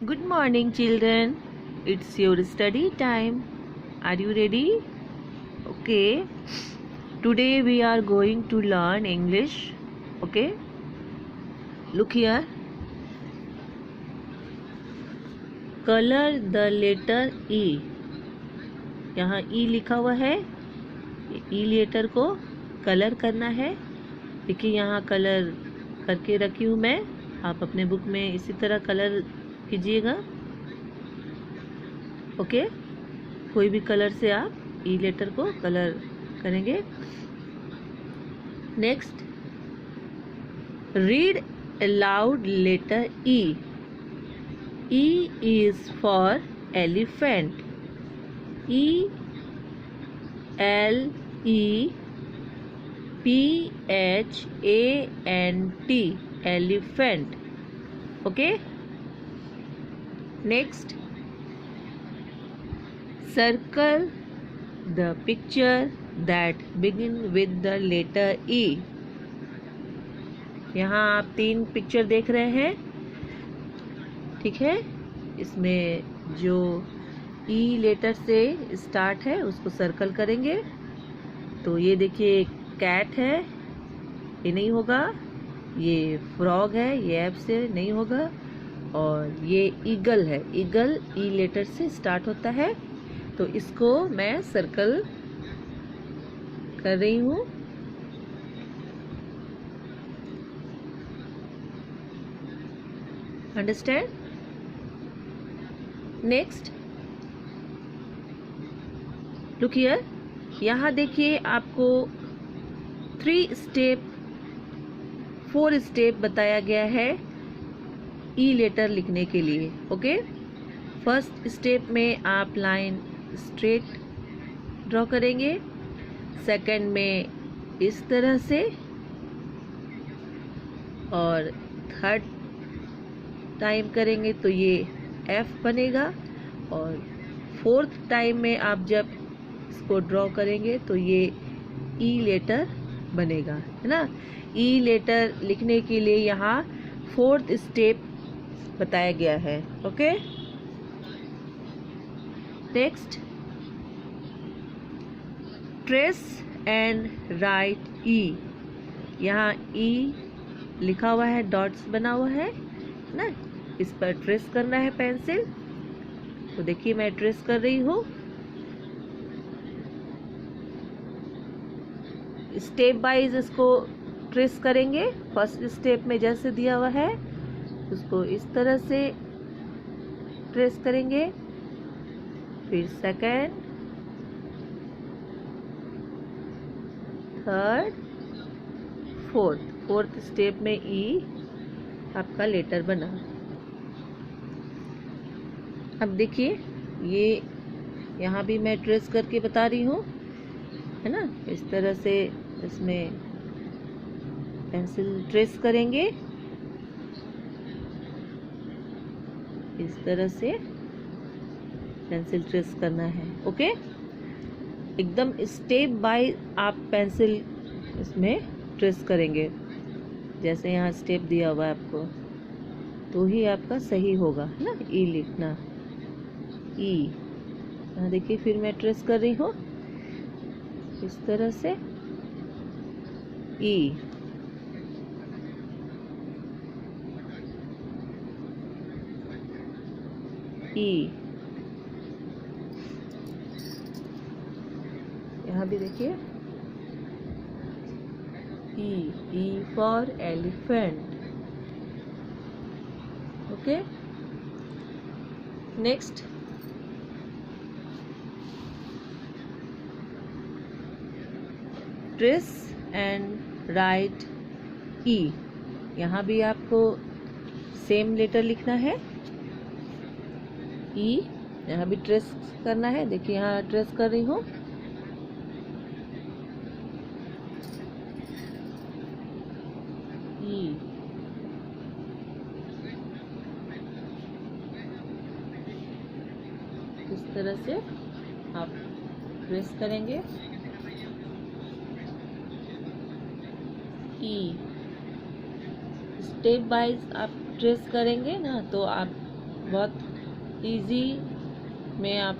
Good morning, children. It's your study time. Are you ready? Okay. Today we are going to learn English. Okay. Look here. Color the letter E. यहाँ E लिखा हुआ है. E letter को colour करना है. देखिए यहाँ colour करके रखी हूँ मैं. आप अपने बुक में इसी तरह कलर कीजिएगा. ओके. कोई भी कलर से आप ई लेटर को कलर करेंगे. Next, read aloud letter E. E is for elephant. E L E P H A N T, elephant. Okay. Next, circle the picture that begin with the letter E. यहाँ आप 3 picture देख रहे हैं. ठीक है. इसमें जो E लेटर से स्टार्ट है उसको सर्कल करेंगे. तो ये देखिए कैट है, ये नहीं होगा. ये फ्रॉग है, ये एफ से नहीं होगा. और ये ईगल है. ईगल ई लेटर से स्टार्ट होता है. तो इसको मैं सर्कल कर रही हूँ. अंडरस्टैंड. Next, look here. यहाँ देखिए आपको 4 स्टेप बताया गया है ई लेटर लिखने के लिए. ओके. फर्स्ट स्टेप में आप लाइन स्ट्रेट ड्रॉ करेंगे. सेकंड में इस तरह से. और थर्ड टाइम करेंगे तो ये एफ बनेगा. और फोर्थ टाइम में आप जब इसको ड्रॉ करेंगे तो ये ई लेटर बनेगा, है ना. ई लेटर लिखने के लिए यहाँ 4th स्टेप बताया गया है. Okay. Next, trace and write E. यहाँ ई लिखा हुआ है, डॉट्स बना हुआ है ना. इस पर ट्रेस करना है पेंसिल. तो देखिए मैं ट्रेस कर रही हूँ. स्टेप वाइज इसको ट्रेस करेंगे. फर्स्ट स्टेप में जैसे दिया हुआ है उसको इस तरह से ट्रेस करेंगे. फिर सेकंड, थर्ड, फोर्थ स्टेप में ई आपका लेटर बना. अब देखिए ये यहाँ भी मैं ट्रेस करके बता रही हूँ, है ना. इस तरह से इसमें पेंसिल ट्रेस करेंगे. इस तरह से पेंसिल ट्रेस करना है. ओके. एकदम स्टेप बाय आप पेंसिल इसमें ट्रेस करेंगे जैसे यहाँ स्टेप दिया हुआ है आपको. तो ही आपका सही होगा, है ना. ई लिखना. ई यहाँ देखिए फिर मैं ट्रेस कर रही हूँ इस तरह से. ई. ई. यहाँ भी देखिए E for elephant. Okay. Next, trace and write E. यहाँ भी आपको सेम लेटर लिखना है. ई यहाँ भी ट्रेस करना है. देखिए यहाँ ट्रेस कर रही हूँ. इस तरह से आप ट्रेस करेंगे. ई स्टेप वाइज आप ट्रेस करेंगे ना तो आप बहुत इजी में आप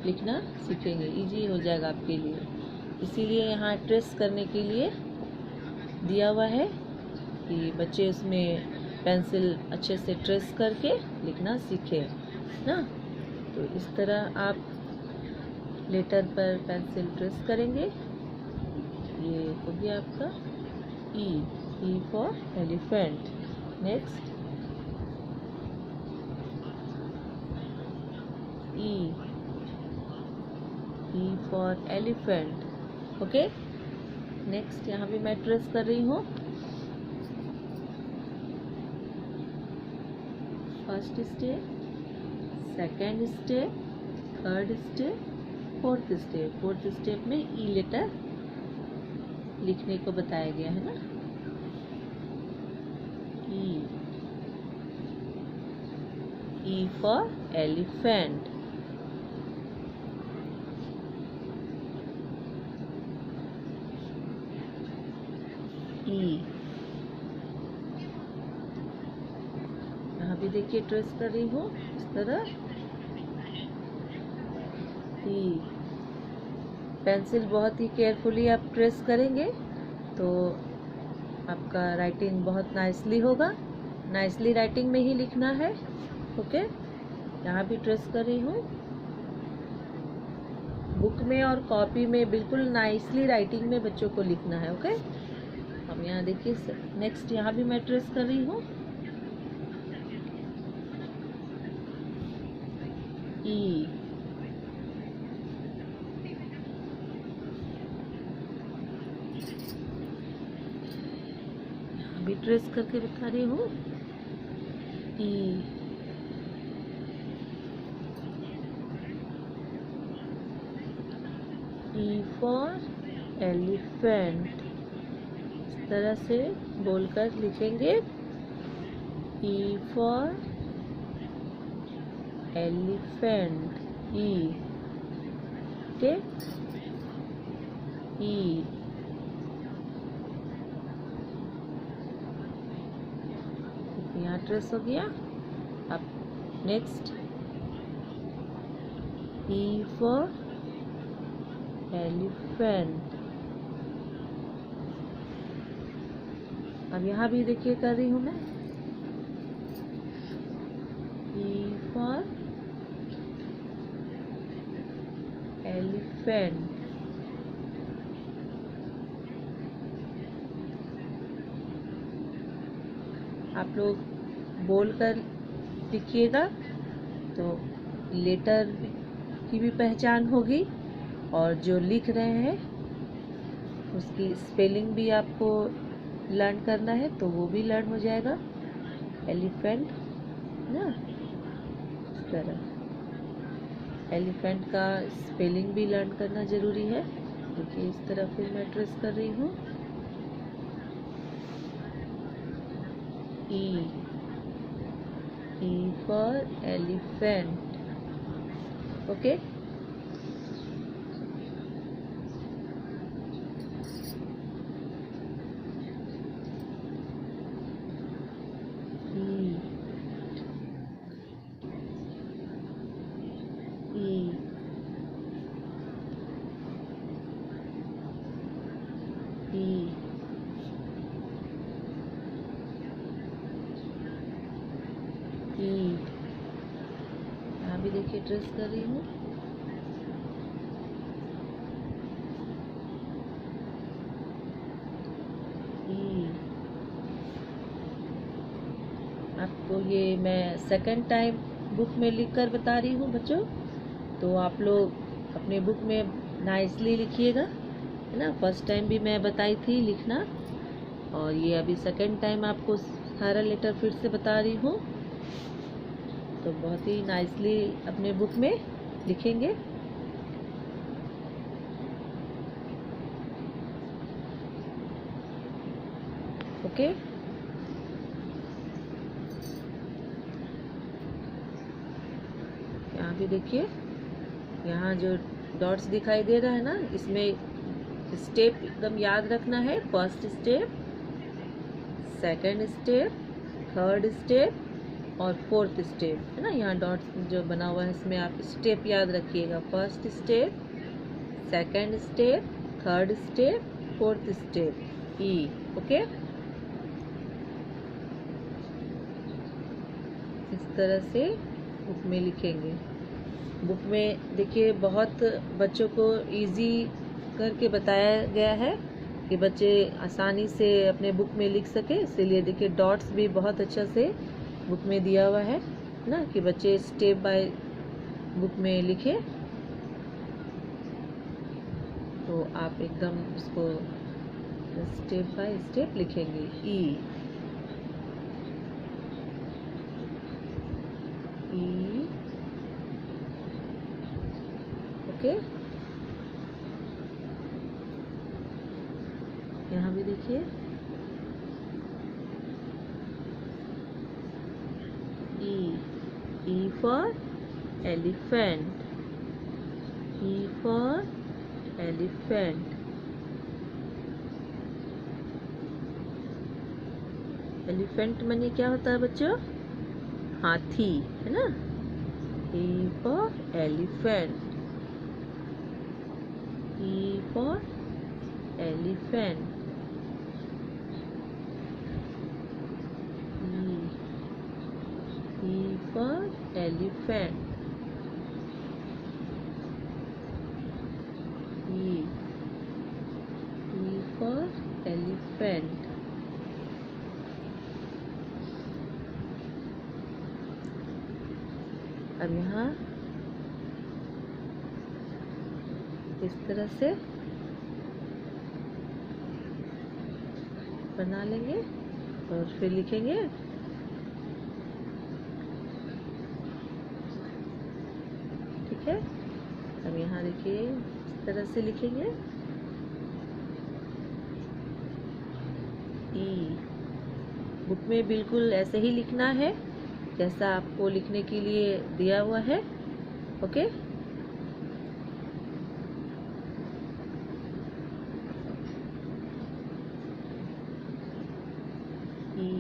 लिखना सीखेंगे, इजी हो जाएगा आपके लिए। इसीलिए यहाँ ट्रेस करने के लिए दिया हुआ है कि बच्चे उसमें पेंसिल अच्छे से ट्रेस करके लिखना सीखे ना। तो इस तरह आप लेटर पर पेंसिल ट्रेस करेंगे। ये हो गया आपका ई for elephant. Next E for elephant. Okay, next यहाँ भी मैं ट्रेस कर रही हूँ। First step, second step, third step, fourth step. Fourth step में ई लेटर लिखने को बताया गया है ना। ई फॉर एलिफेंट। ई यहाँ भी देखिए ट्रेस कर रही हूँ इस तरह। ई पेंसिल बहुत ही केयरफुली आप ट्रेस करेंगे तो आपका राइटिंग बहुत नाइसली होगा। नाइसली राइटिंग में ही लिखना है। ओके, यहाँ भी ट्रेस कर रही हूँ। बुक में और कॉपी में बिल्कुल नाइसली राइटिंग में बच्चों को लिखना है। ओके, अब यहाँ देखिए नेक्स्ट यहाँ भी मैं ट्रेस कर रही हूँ। ई भी ट्रेस करके बता रही हूँ। E for elephant. इस तरह से बोलकर लिखेंगे। E for elephant. E okay, E यहाँ ट्रेस हो गया। अब नेक्स्ट ई फॉर एलिफेंट। अब यहाँ भी देखिए कर रही हूँ मैं। ई फॉर एलिफेंट। आप लोग बोलकर लिखिएगा तो लेटर की भी पहचान होगी और जो लिख रहे हैं उसकी स्पेलिंग भी आपको लर्न करना है तो वो भी लर्न हो जाएगा। एलिफेंट ना, इस तरह एलिफेंट का स्पेलिंग भी लर्न करना ज़रूरी है। देखिए इस तरह फिर मैं ट्रेस कर रही हूँ। E for elephant. Okay. E यहाँ भी देखिए ट्रेस कर रही हूँ। आपको ये मैं सेकंड टाइम बुक में लिखकर बता रही हूँ बच्चों, तो आप लोग अपने बुक में नाइसली लिखिएगा, है ना। फर्स्ट टाइम भी मैं बताई थी लिखना, और ये अभी सेकंड टाइम आपको सारा लेटर फिर से बता रही हूँ, तो बहुत ही नाइसली अपने बुक में लिखेंगे। ओके, यहाँ भी देखिए, यहाँ जो डॉट्स दिखाई दे रहा है ना, इसमें स्टेप एकदम याद रखना है। First step, second step, third step और फोर्थ स्टेप है ना, यहाँ डॉट जो बना हुआ है इसमें आप स्टेप याद रखिएगा। First step, second step, third step, fourth step, E. Okay, इस तरह से बुक में लिखेंगे। बुक में देखिए बहुत बच्चों को इजी करके बताया गया है कि बच्चे आसानी से अपने बुक में लिख सके, इसीलिए देखिए डॉट्स भी बहुत अच्छा से बुक में दिया हुआ है ना, कि बच्चे स्टेप बाय बुक में लिखे। तो आप एकदम इसको स्टेप बाय स्टेप लिखेंगे। ई, ई, ओके। यहाँ भी देखिए E for elephant, E for elephant। Elephant माने क्या होता है बच्चों? हाथी, है ना। E for elephant, E for elephant, E for elephant, E for elephant। अब यहाँ इस तरह से बना लेंगे और फिर लिखेंगे। ठीक है, अब यहाँ देखिए इस तरह से लिखेंगे ई। बुक में बिल्कुल ऐसे ही लिखना है जैसा आपको लिखने के लिए दिया हुआ है। ओके, ई,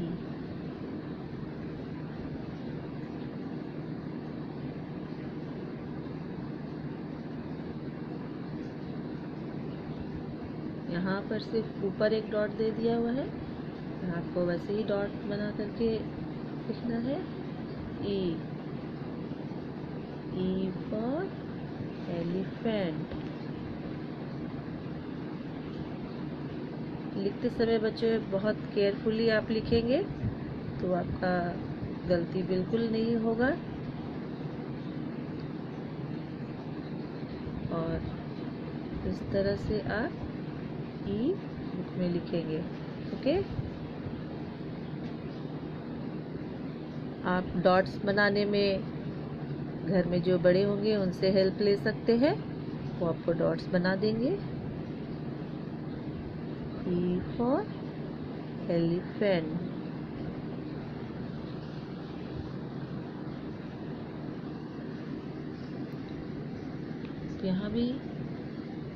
यहाँ पर सिर्फ ऊपर एक डॉट दे दिया हुआ है, आपको वैसे ही डॉट बना करके लिखना है। ई, ई फॉर एलिफेंट। लिखते समय बच्चे बहुत केयरफुली आप लिखेंगे तो आपका गलती बिल्कुल नहीं होगा। और इस तरह से आप ई बुक में लिखेंगे। ओके, आप डॉट्स बनाने में घर में जो बड़े होंगे उनसे हेल्प ले सकते हैं, वो आपको डॉट्स बना देंगे। E for elephant, यहाँ भी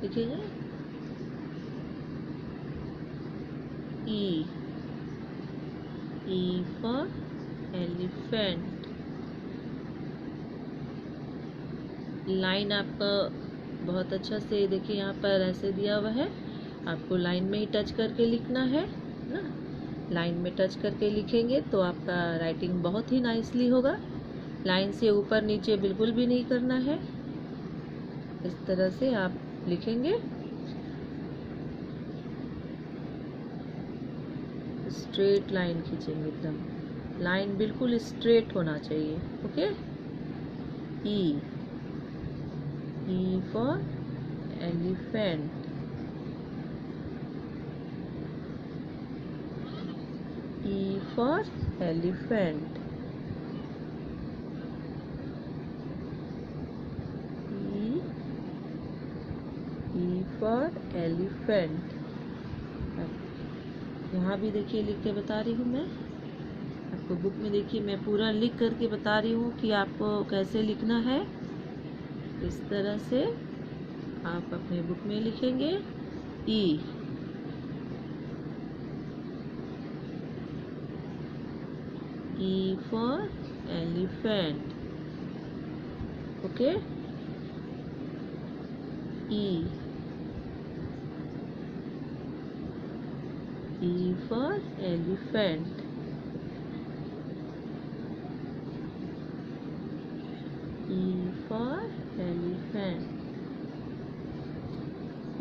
लिखेंगे E, E for elephant। Line आपका बहुत अच्छा से देखिए यहाँ पर ऐसे दिया हुआ है, आपको लाइन में ही टच करके लिखना है ना। लाइन में टच करके लिखेंगे तो आपका राइटिंग बहुत ही नाइसली होगा। लाइन से ऊपर नीचे बिल्कुल भी नहीं करना है। इस तरह से आप लिखेंगे, स्ट्रेट लाइन खींचेंगे, एकदम लाइन बिल्कुल स्ट्रेट होना चाहिए। Okay, E, E for elephant, E for elephant, E for elephant। यहाँ भी देखिए लिख के बता रही हूँ मैं आपको। बुक में देखिए मैं पूरा लिख करके बता रही हूँ कि आपको कैसे लिखना है। इस तरह से आप अपने बुक में लिखेंगे। ई, E for elephant. Okay. E. E for elephant. E for elephant.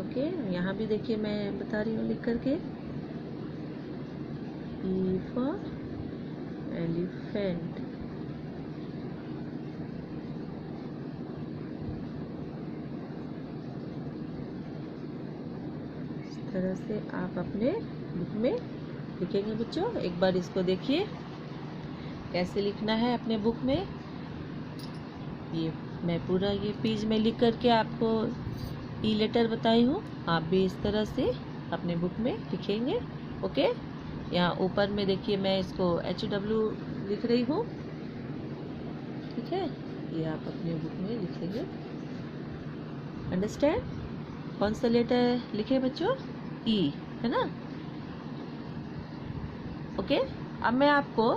Okay, यहाँ भी देखिए मैं बता रही हूँ लिख करके. E for elephant. इस तरह से आप अपने बुक में लिखेंगे बच्चों. एक बार इसको देखिए कैसे लिखना है अपने बुक में. ये मैं पूरा ये पेज में लिख करके आपको ई लेटर बताई हूँ. आप भी इस तरह से अपने बुक में लिखेंगे. ओके, यहाँ ऊपर में देखिए मैं इसको HW लिख रही हूँ. ठीक है, ये आप अपने बुक में लिखेंगे. अंडरस्टैंड? कौन सा लेटर लिखे बच्चों? ई, है ना. ओके, अब मैं आपको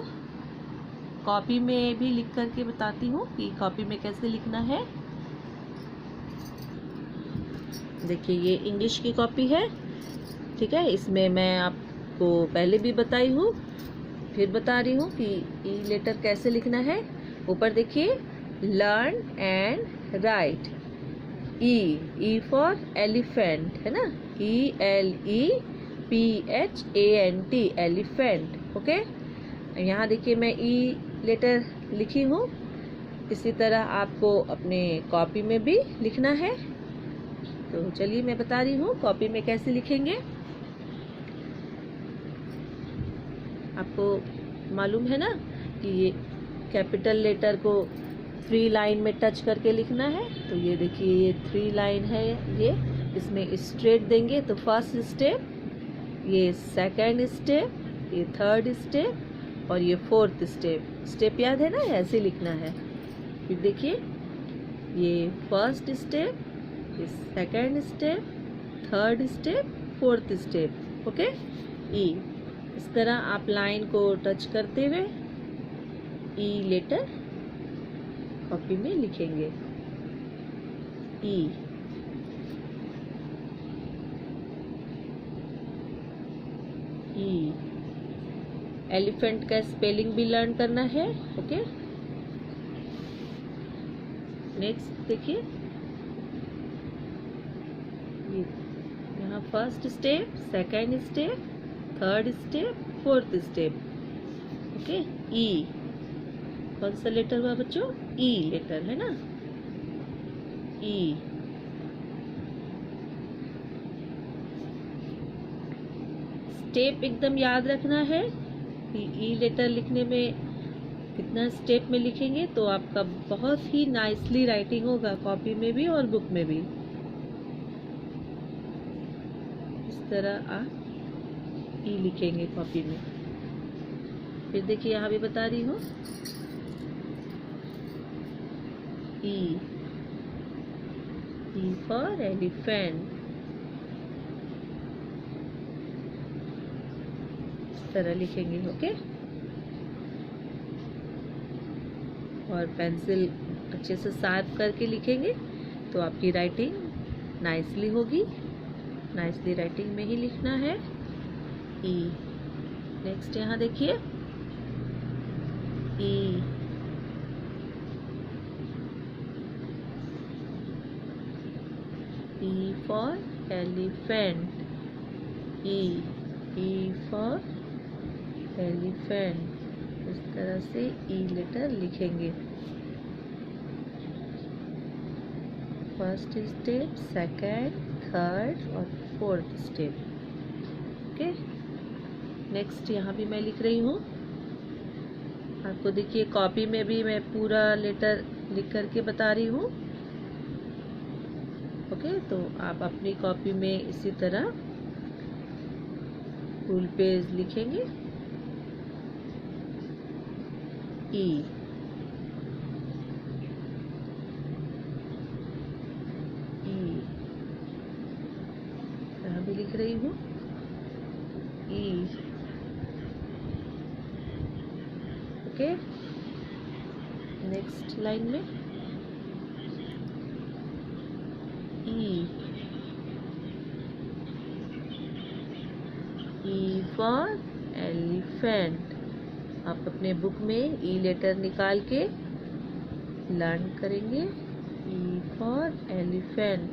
कॉपी में भी लिख करके बताती हूँ कि कॉपी में कैसे लिखना है. देखिए ये इंग्लिश की कॉपी है. ठीक है, इसमें मैं आपको पहले भी बताई हूँ, फिर बता रही हूँ कि ई लेटर कैसे लिखना है. ऊपर देखिए learn and write. E for elephant, है ना. ELEPHANT, elephant. ओके, यहाँ देखिए मैं ई लेटर लिखी हूँ. इसी तरह आपको अपने कॉपी में भी लिखना है. तो चलिए मैं बता रही हूँ कॉपी में कैसे लिखेंगे. आपको मालूम है ना कि ये कैपिटल लेटर को 3 लाइन में टच करके लिखना है. तो ये देखिए ये 3 लाइन है. ये इसमें स्ट्रेट देंगे तो फर्स्ट स्टेप, ये सेकंड स्टेप, ये थर्ड स्टेप और ये फोर्थ स्टेप. स्टेप याद है ना, ऐसे लिखना है. फिर देखिए ये फर्स्ट स्टेप, ये second step, third step, fourth step. Okay, E. इस तरह आप लाइन को टच करते हुए ई लेटर कॉपी में लिखेंगे. ई. ई. एलिफेंट का स्पेलिंग भी लर्न करना है. ओके, नेक्स्ट देखिए ये यहाँ first step, second step, third step, fourth step. Okay, E. कौन सा लेटर हुआ बच्चों? ई लेटर, है ना. ई. स्टेप एकदम याद रखना है कि ई लेटर लिखने में कितना स्टेप में लिखेंगे तो आपका बहुत ही नाइसली राइटिंग होगा कॉपी में भी और बुक में भी. इस तरह आप ई लिखेंगे कॉपी में. फिर देखिए यहाँ भी बता रही हूँ ई. ई फॉर एलिफेंट. इस तरह लिखेंगे. ओके, और पेंसिल अच्छे से शार्प करके लिखेंगे तो आपकी राइटिंग नाइसली होगी. नाइसली राइटिंग में ही लिखना है. ई. नेक्स्ट यहाँ देखिए ई. E for elephant. E. E for elephant. इस तरह से ई लेटर लिखेंगे. फर्स्ट स्टेप, सेकंड, थर्ड और फोर्थ स्टेप. ओके, नेक्स्ट यहाँ भी मैं लिख रही हूँ. आपको देखिए कॉपी में भी मैं पूरा लेटर लिख करके बता रही हूँ. ओके, तो आप अपनी कॉपी में इसी तरह फुल पेज लिखेंगे. ई. ई. यहाँ भी लिख रही हूँ ई. ओके, नेक्स्ट लाइन में ई फॉर एलिफेंट। आप अपने बुक में ई लेटर निकाल के लर्न करेंगे। ई फॉर एलिफेंट।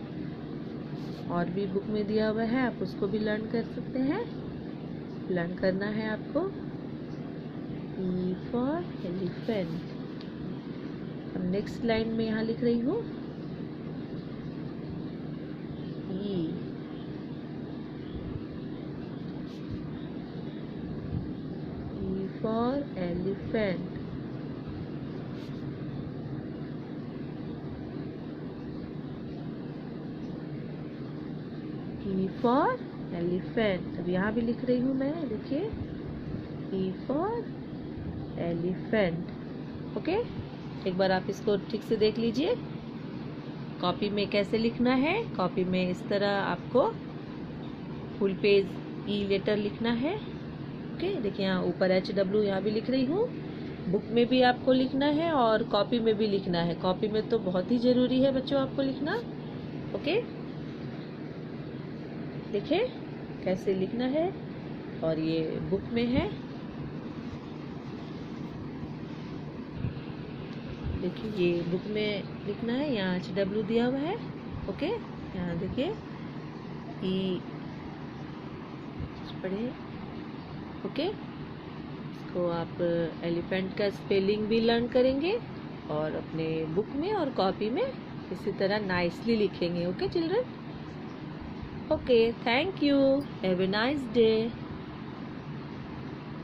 और भी बुक में दिया हुआ है, आप उसको भी लर्न कर सकते हैं। लर्न करना है आपको। ई फॉर एलिफेंट। अब नेक्स्ट लाइन में यहाँ लिख रही हूँ E for elephant. E for elephant. अब यहाँ भी लिख रही हूँ मैं, देखिए ई फॉर एलिफेंट। ओके, एक बार आप इसको ठीक से देख लीजिए। कॉपी में कैसे लिखना है। कॉपी में इस तरह आपको फुल पेज ई लेटर लिखना है। ओके, देखिए यहाँ ऊपर HW यहाँ भी लिख रही हूँ। बुक में भी आपको लिखना है और कॉपी में भी लिखना है। कॉपी में तो बहुत ही ज़रूरी है बच्चों आपको लिखना। ओके, लिखे कैसे लिखना है। और ये बुक में है, देखिए ये बुक में लिखना है। यहाँ HW दिया हुआ है। ओके, यहाँ देखिए ई पढ़े। ओके, इसको आप एलिफेंट का स्पेलिंग भी लर्न करेंगे और अपने बुक में और कॉपी में इसी तरह नाइसली लिखेंगे। Okay children. Okay, thank you. Have a nice day.